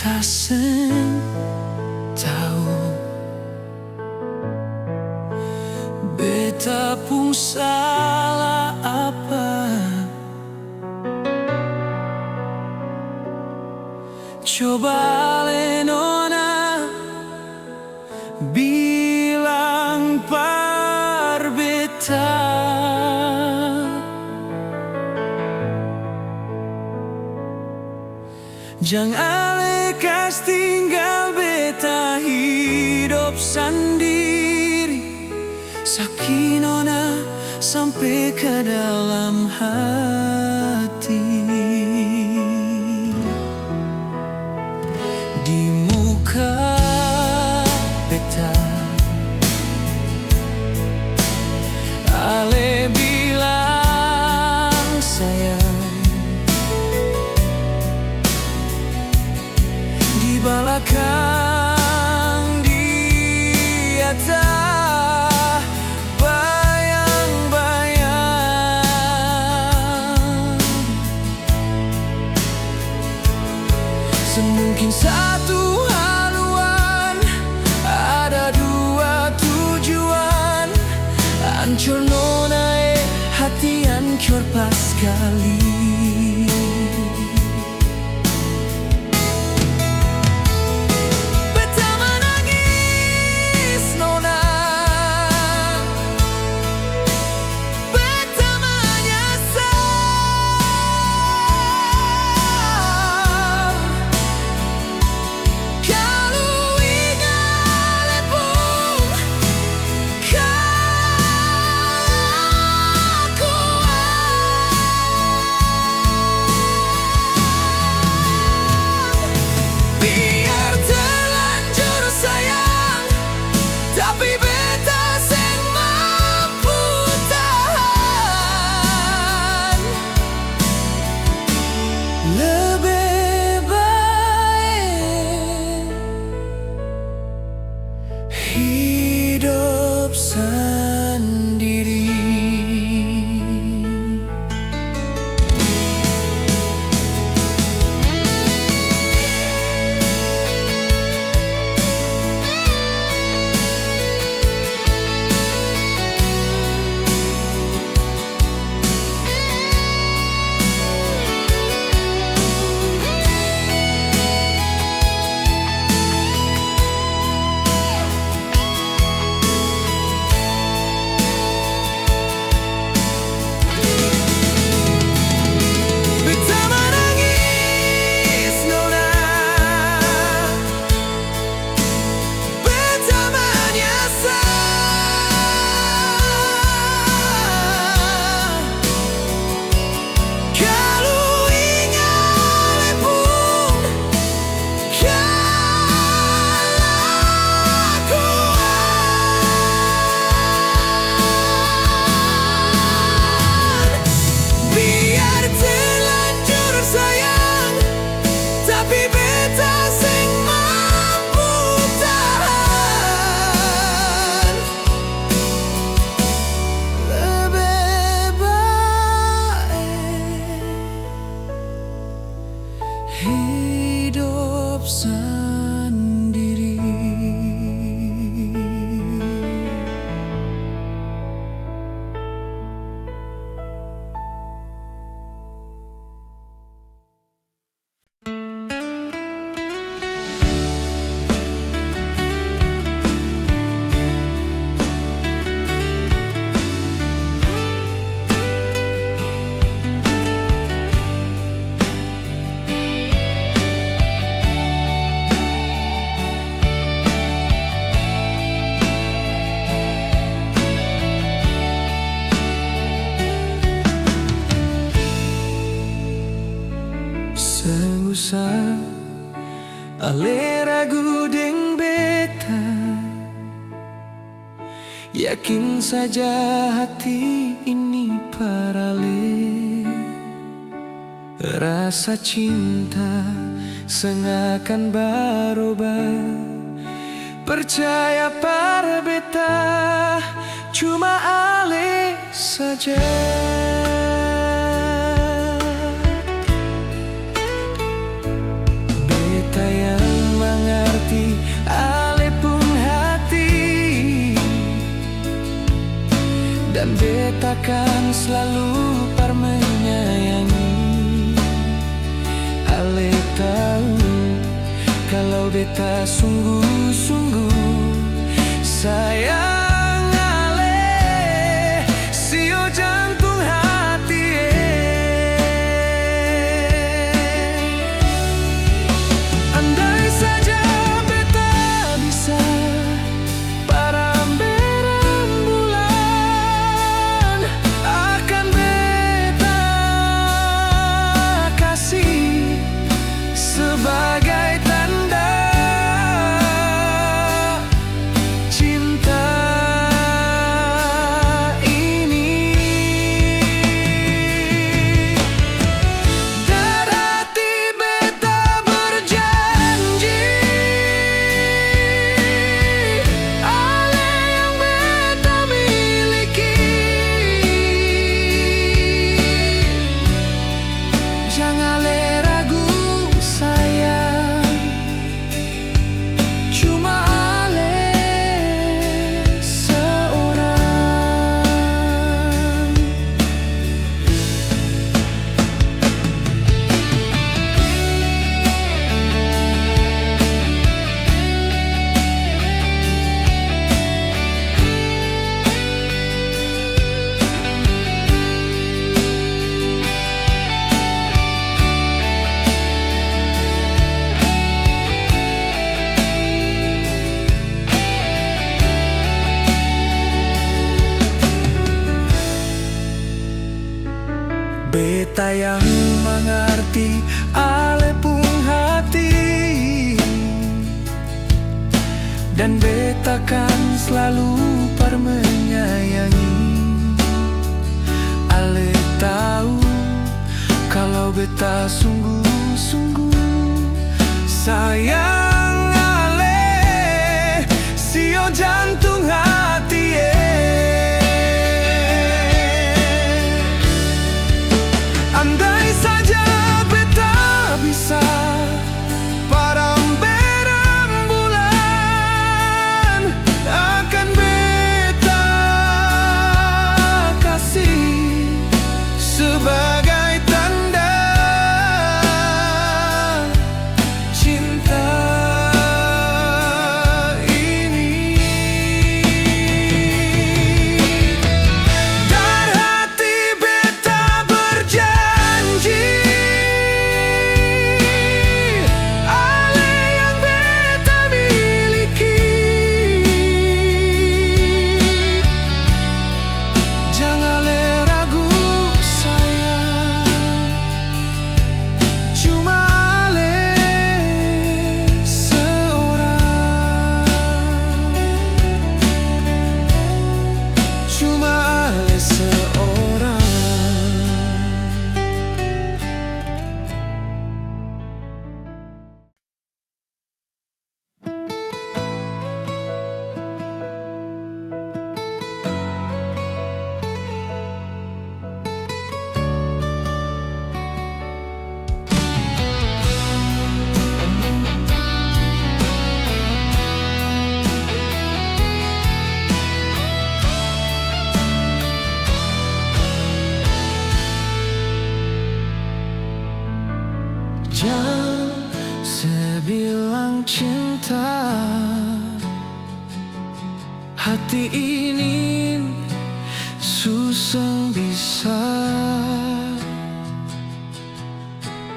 beta seng tahu, beta pun salah apa. Coba ale nona bilang par beta, jangan ale kas tinggal beta hidup sendiri. Sakit nona sampai ke dalam hati. Di muka beta ale bilang sayang, di belakang dia tak bayang-bayang. Semungkin satu haluan, ada dua tujuan. Hancur nona hati hancur pas sekali. Beta menangis nona, beta menyesal. Kalau ingat pun biar terlanjur sayang, tapi beta seng mampu tahan. Lebih baik hidup sendiri. Beta menangis nona, beta menyesal. Kalau ingat pun kelakuan. Biar terlanjur sayang, tapi beta seng mampu tahan. Lebih baik hidup sendiri. Seusah ale ragu deng beta, yakin saja hati ini parale. Rasa cinta sengakan berubah, percaya par beta cuma ale saja. Beta yang beta sungguh-sungguh sayang ale sio jantung hati andai saja beta bisa paramber rembulan akan beta kasih sebagai tanda cinta ini. Dan hati beta berjanji ale yang beta miliki jangan ale ragu sayang cuma ale seorang. Beta yang mengerti ale pun hati dan beta kan selalu menyayangi. Ale tahu kalau beta sungguh-sungguh sayang ale sio jantung hati andai saja beta bisa paramber rembulan akan beta kasih sebagai tanda cinta ini. Dan hati beta berjanji ale yang beta miliki jangan ale ragu sayang cuma ale seorang, cuma ale seorang. Jangan sebilang cinta hati ini susah bisa.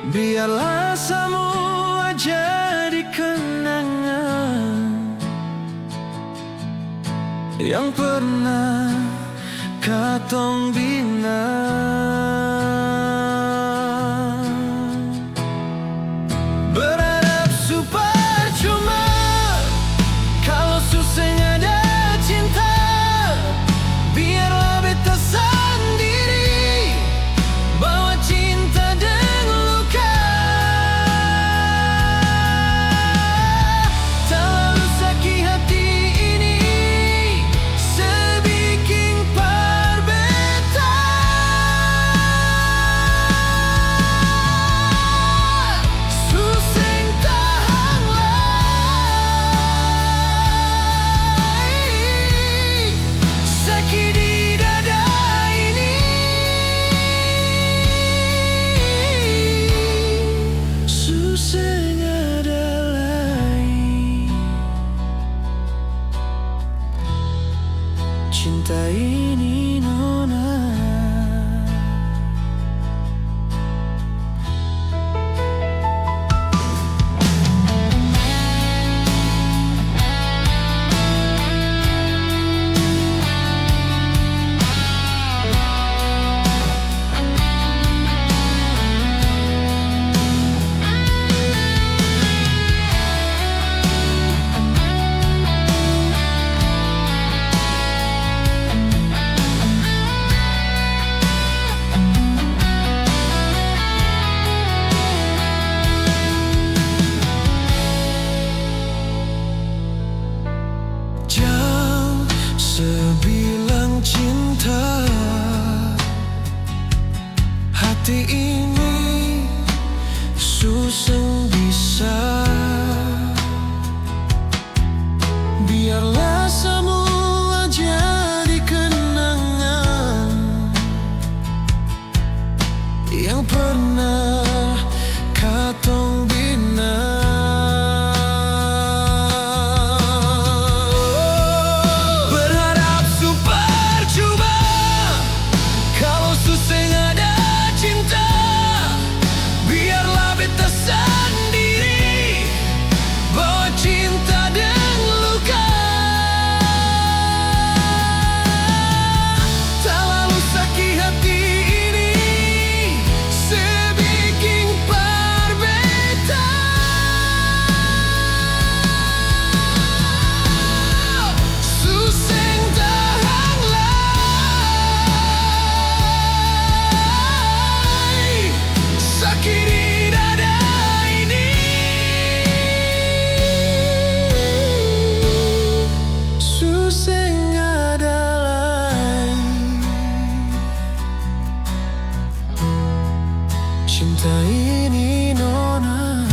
Biarlah semua jadi kenangan yang pernah katong bina. Berharap super cuma kalau susahnya ada cinta. Biarlah beta sendiri bawa cinta dengan luka. Terlalu sakit hati ini sebikin perbedaan. sing bisa. Biarlah semua jadi kenangan yang pernah katong bina. Berharap super coba kalau susah ada cinta. Biarlah beta sendiri bawa cinta dan luka. Tak lalu sakit hati ini sebikin perbeta. Suseng tahan lai sakit di dada ini. Suseng ada lain. Cinta ini nona.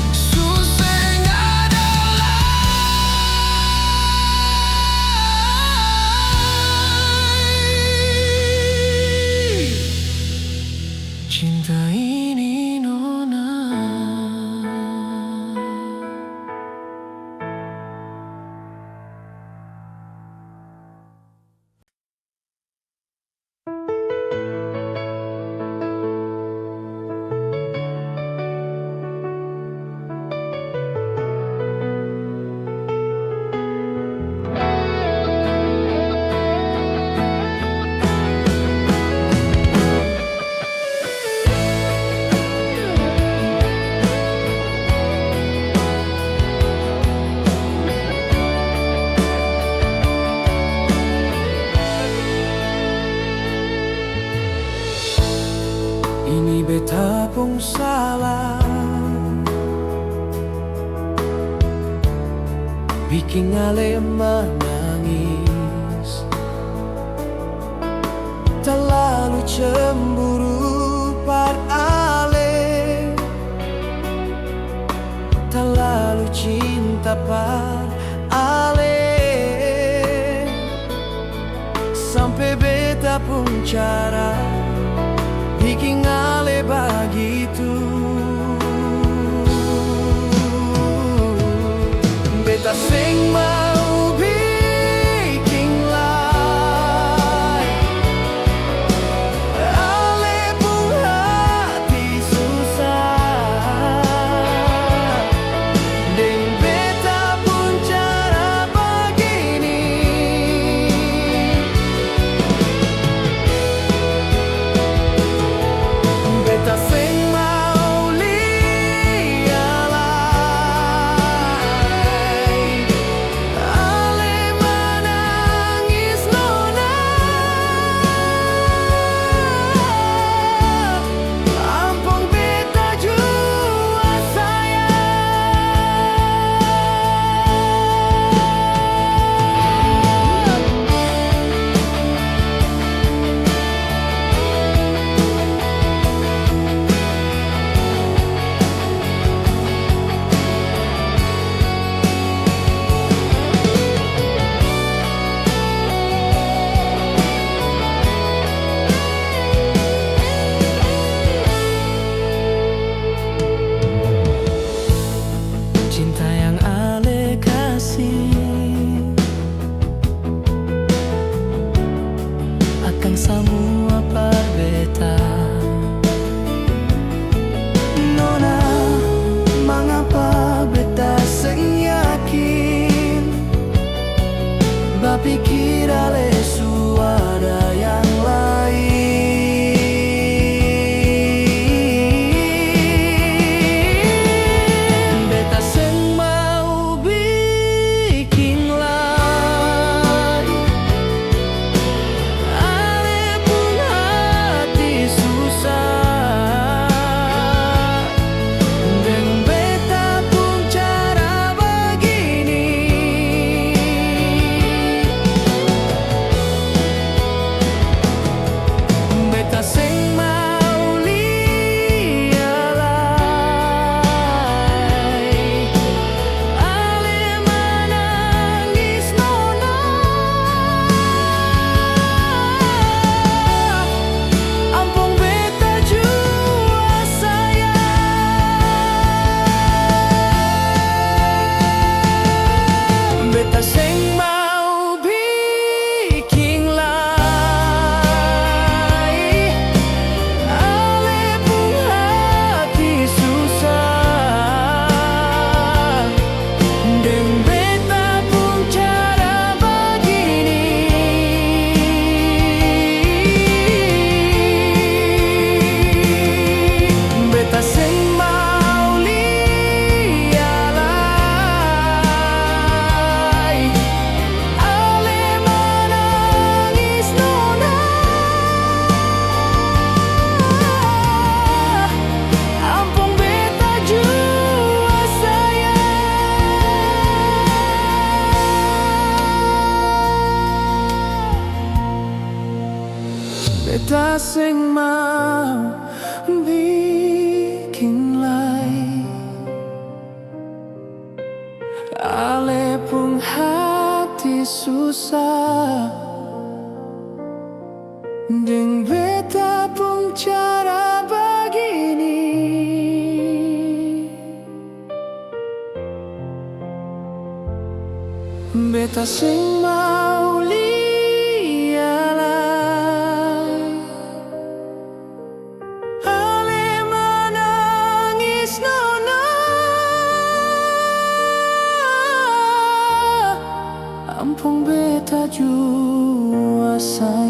Suseng ada lain. Cinta ini nona. Ini beta pun salah, bikin ale menangis. Terlalu cemburu par ale, terlalu cinta par ale, sampai beta pun cara bikin ale begitu. Beta sing mau bikin lai ale pun hati susah, dan beta pun cara begini. Beta sing mau lialai beta sing mau bikin lai ale pun hati susah deng beta pun cara begini beta sing mau lialai ale menangis nona ampun beta jua sayang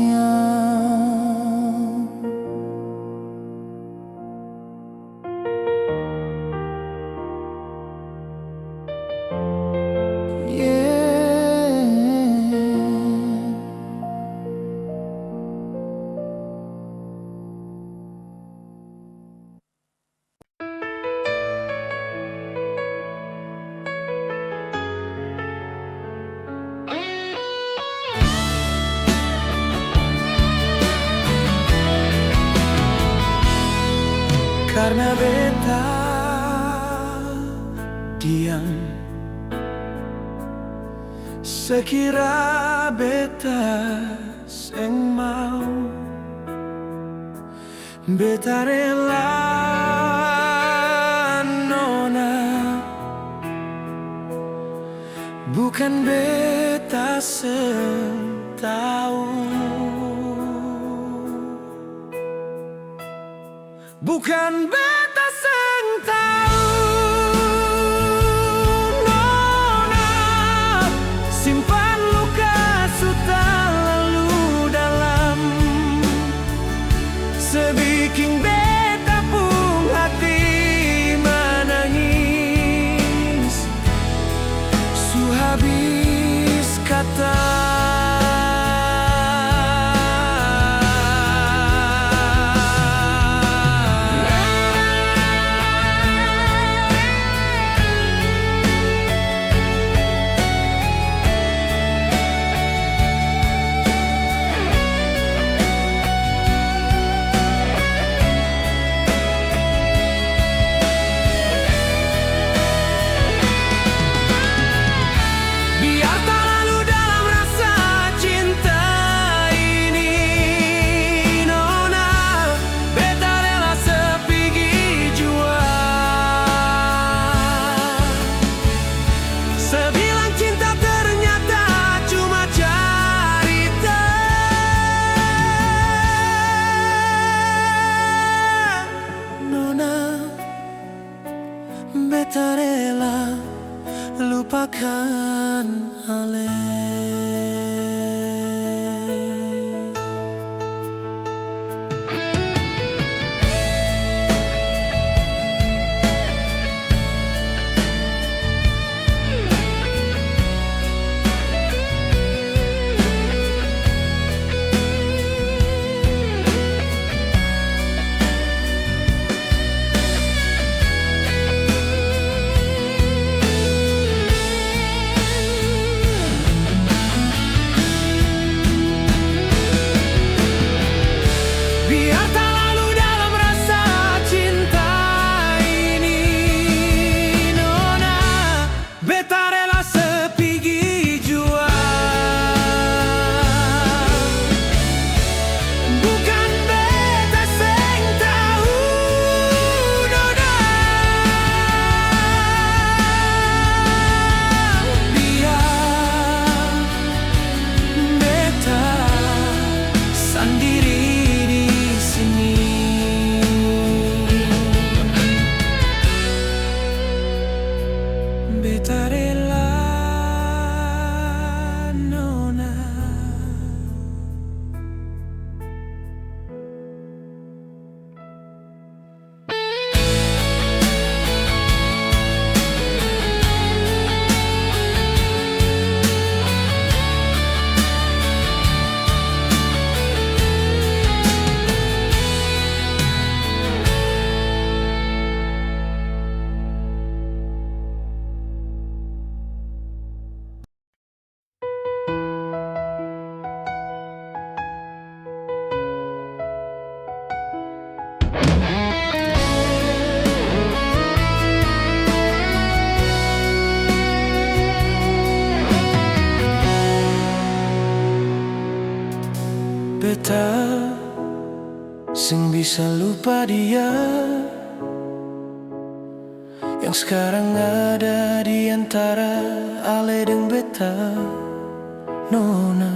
karena beta diam sekira beta seng mau beta rela nona bukan beta seng tahu bukan beta seng tahu nona simpan luka sudah lalu dalam sebikin beta pun hati menangis su habis kata beta rela lupakan ale. Sendiri di sini. sing bisa lupa dia yang sekarang ada di antara ale dan beta. Nona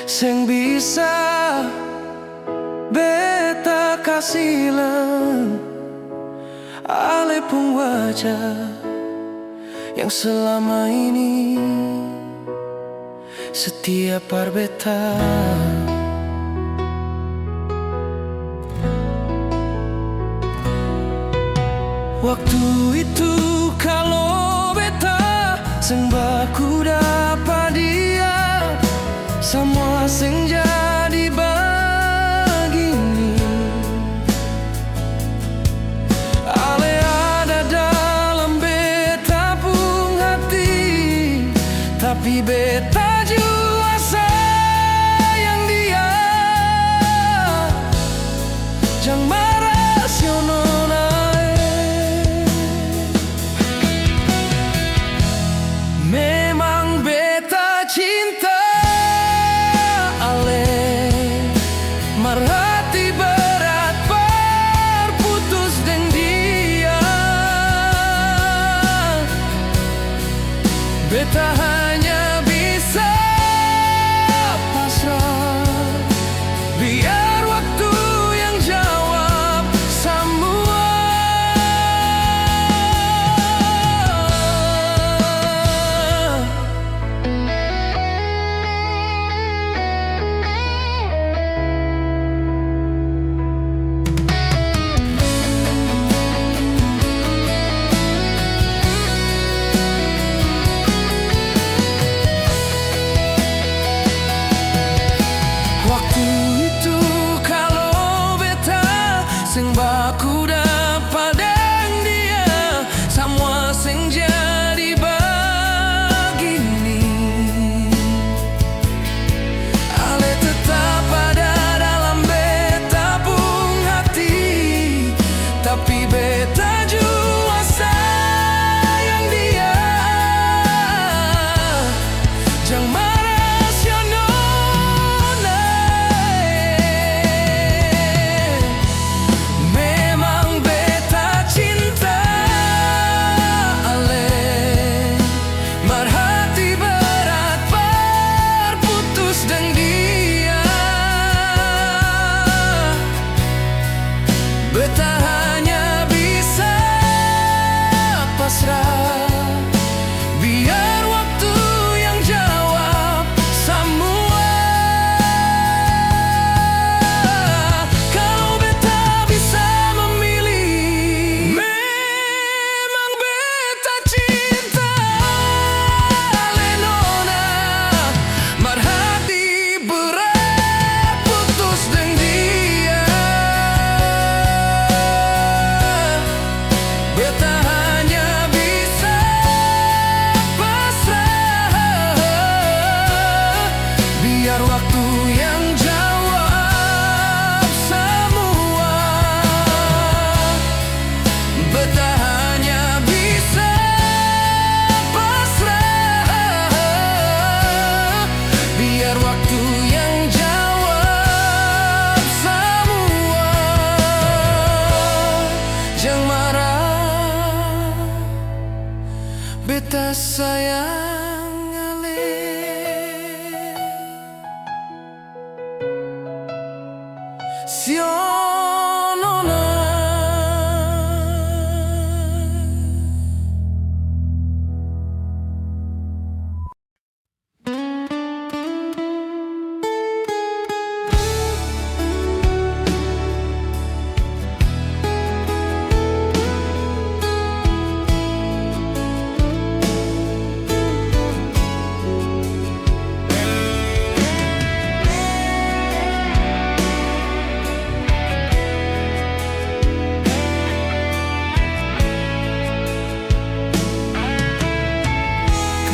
sing bisa beta kasih lang ale pun wajah yang selama ini setia par beta. Waktu itu kalau beta sing baku dapat dia, semua sing jadi begini. Ale ada dalam beta pun hati, tapi beta jua sayang dia. Jangan marah siono. Memang beta cinta ale, mar hati berat berputus dengan dia. Beta hanya bisa pasrah, biar waktu yang jawab semua. Waktu itu kalau beta sing baku dapat dengan dia, semua sing jadi begini. Ale tetap ada dalam beta pun hati, tapi beta jua sayang dia. Jangan marah siono. Memang beta cinta ale, mar hati berat berputus dengan dia. Beta hanya bisa pasrah, biar waktu yang jawab semua. Kalau beta bisa memilih, memang beta cinta ale nona, mar hati berat putus dengan dia. Beta hanya bisa pasrah, biar waktu yang jawab semua. Beta hanya bisa pasrah, biar waktu yang jawab semua. Jangan marah, beta sayang ale. Sionona.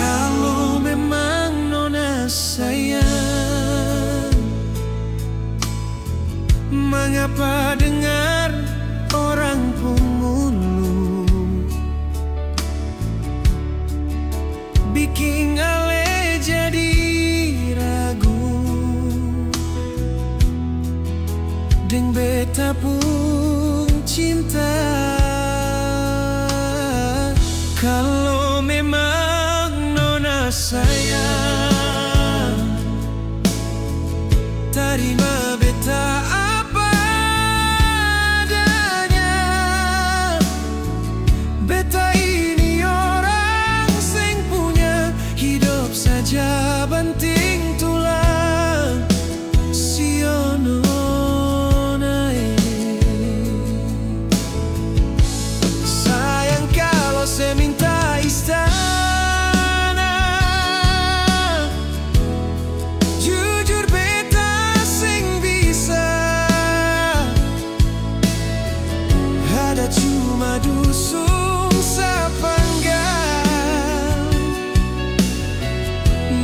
Kalau memang nona sayang, mengapa dengar orang pemuluh bikin ale jadi ragu. Deng beta pun cinta. Kalau memang nona sayang, terima beta apa adanya. Beta ini orang sing punya hidup saja banting tulang. Siono sayang kalau saya minta istana, jujur beta sing bisa. Ada cuma dusun sapanggang,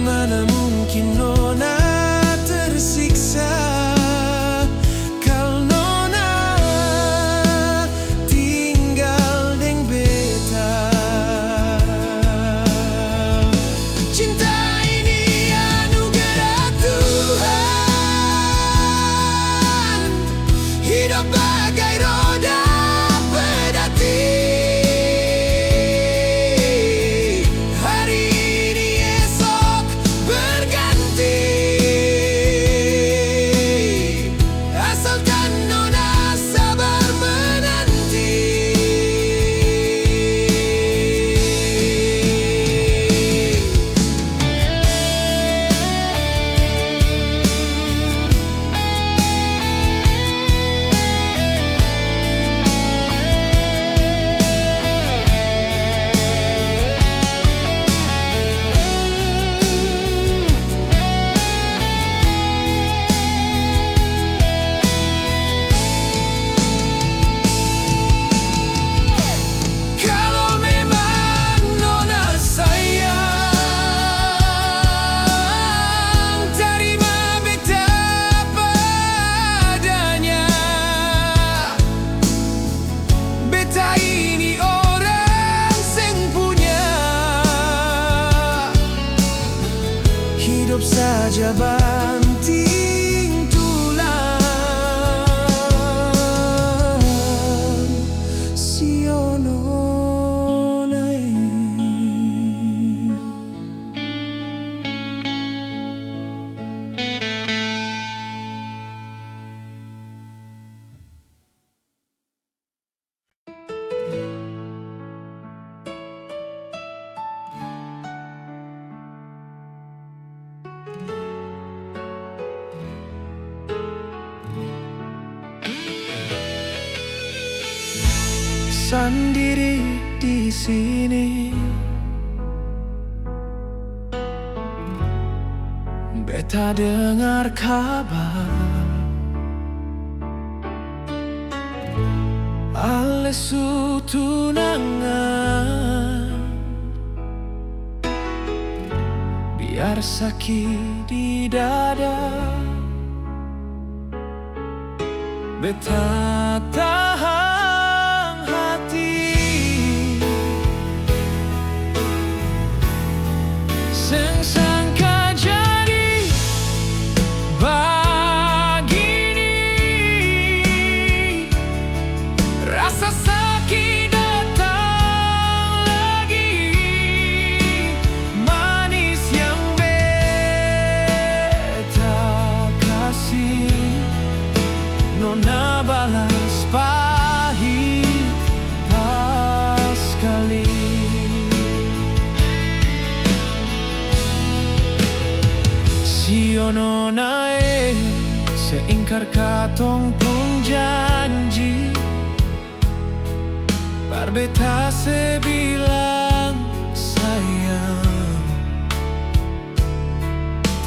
mana mungkin nona tersiksa. Kalau nona tinggal deng beta. Cinta ini anugerah Tuhan, hidup bagai roda pedati. Hari ini esok berganti, asalkan nona sabar menanti. Kalau memang nona sayang, terima beta padanya. Beta ini orang sing punya hidup saja banting tulang. Siono sendiri di sini, beta dengar kabar Alesu tunangan, biar sakit di dada. Beta tahan hati, sing sangka jadi begini. Rasa sakit datang lagi, manis yang beta kasih, nona balas pahit pas kali. Siono nae seingkar katong pun janji, bar beta sebilang sayang,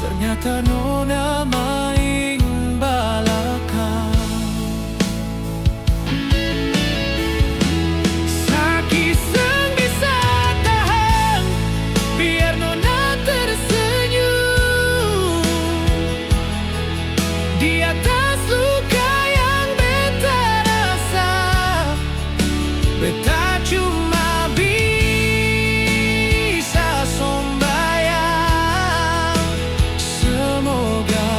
ternyata nona main balakang. Sakit seng bisa tahan, biar nona tersenyum di atas luka yang beta rasa. Beta cuma bisa sombayang, semoga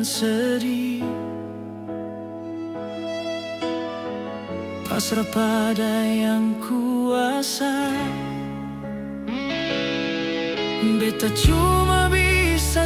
sedih, pasrah pada yang kuasa. Beta cuma bisa